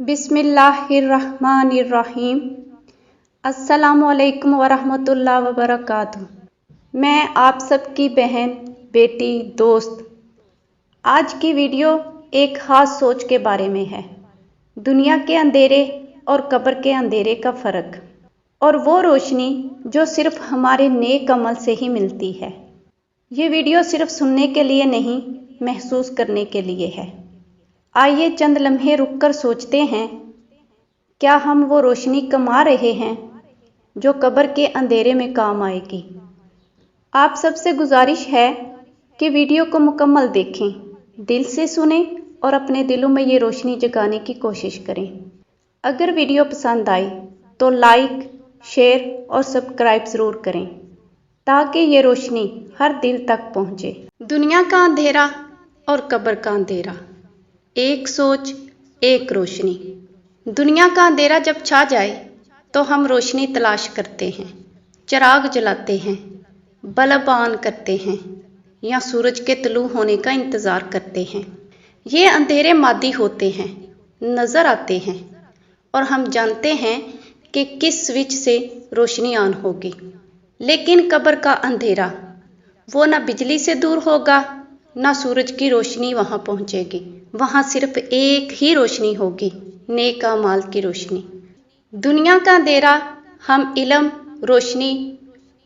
बिस्मिल्लाहिर्रहमानिर्रहीम। अस्सलामुअलैकुम वरहमतुल्लाह वबरकातुह। मैं आप सबकी बहन, बेटी, दोस्त। आज की वीडियो एक ख़ास सोच के बारे में है। दुनिया के अंधेरे और कब्र के अंधेरे का फ़र्क, और वो रोशनी जो सिर्फ हमारे नेक अमल से ही मिलती है। ये वीडियो सिर्फ सुनने के लिए नहीं, महसूस करने के लिए है। आइए चंद लम्हे रुककर सोचते हैं, क्या हम वो रोशनी कमा रहे हैं जो कब्र के अंधेरे में काम आएगी। आप सबसे गुजारिश है कि वीडियो को मुकम्मल देखें, दिल से सुनें और अपने दिलों में ये रोशनी जगाने की कोशिश करें। अगर वीडियो पसंद आई तो लाइक, शेयर और सब्सक्राइब ज़रूर करें ताकि ये रोशनी हर दिल तक पहुँचे। दुनिया का अंधेरा और कब्र का अंधेरा, एक सोच एक रोशनी। दुनिया का अंधेरा जब छा जाए तो हम रोशनी तलाश करते हैं, चिराग जलाते हैं, बल्ब ऑन करते हैं या सूरज के तुलू होने का इंतज़ार करते हैं। ये अंधेरे मादी होते हैं, नज़र आते हैं और हम जानते हैं कि किस स्विच से रोशनी ऑन होगी। लेकिन कब्र का अंधेरा, वो ना बिजली से दूर होगा, ना सूरज की रोशनी वहाँ पहुँचेगी। वहाँ सिर्फ एक ही रोशनी होगी, नेक अमाल की रोशनी। दुनिया का अंधेरा हम इल्म, रोशनी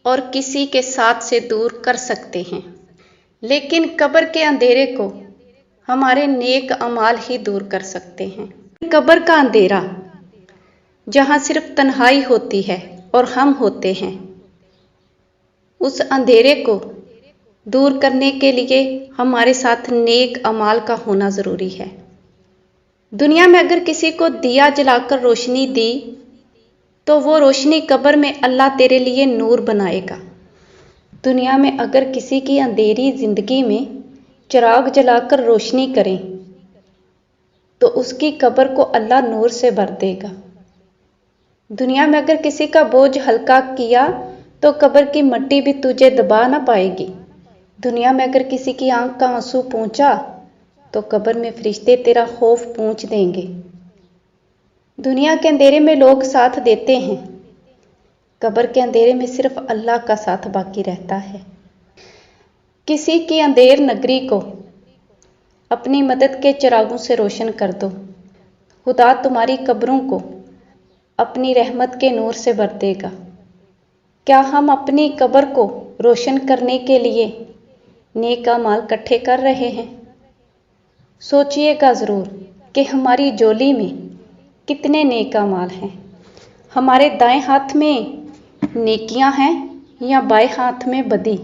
और किसी के साथ से दूर कर सकते हैं, लेकिन कब्र के अंधेरे को हमारे नेक अमाल ही दूर कर सकते हैं। कब्र का अंधेरा, जहाँ सिर्फ तन्हाई होती है और हम होते हैं, उस अंधेरे को दूर करने के लिए हमारे साथ नेक अमाल का होना ज़रूरी है। दुनिया में अगर किसी को दिया जलाकर रोशनी दी तो वो रोशनी कब्र में अल्लाह तेरे लिए नूर बनाएगा। दुनिया में अगर किसी की अंधेरी ज़िंदगी में चिराग जलाकर रोशनी करें तो उसकी कब्र को अल्लाह नूर से भर देगा। दुनिया में अगर किसी का बोझ हल्का किया तो कब्र की मिट्टी भी तुझे दबा ना पाएगी। दुनिया में अगर किसी की आंख का आंसू पहुंचा तो कब्र में फरिश्ते तेरा खौफ पूछ देंगे। दुनिया के अंधेरे में लोग साथ देते हैं, कब्र के अंधेरे में सिर्फ अल्लाह का साथ बाकी रहता है। किसी की अंधेर नगरी को अपनी मदद के चिरागों से रोशन कर दो, खुदा तुम्हारी कब्रों को अपनी रहमत के नूर से भर देगा। क्या हम अपनी कब्र को रोशन करने के लिए नेक अमाल इकट्ठे कर रहे हैं? सोचिएगा ज़रूर कि हमारी झोली में कितने नेक अमाल हैं। हमारे दाएं हाथ में नेकियां हैं या बाएं हाथ में बदी।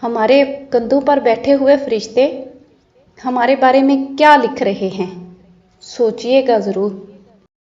हमारे कंधों पर बैठे हुए फरिश्ते हमारे बारे में क्या लिख रहे हैं? सोचिएगा ज़रूर।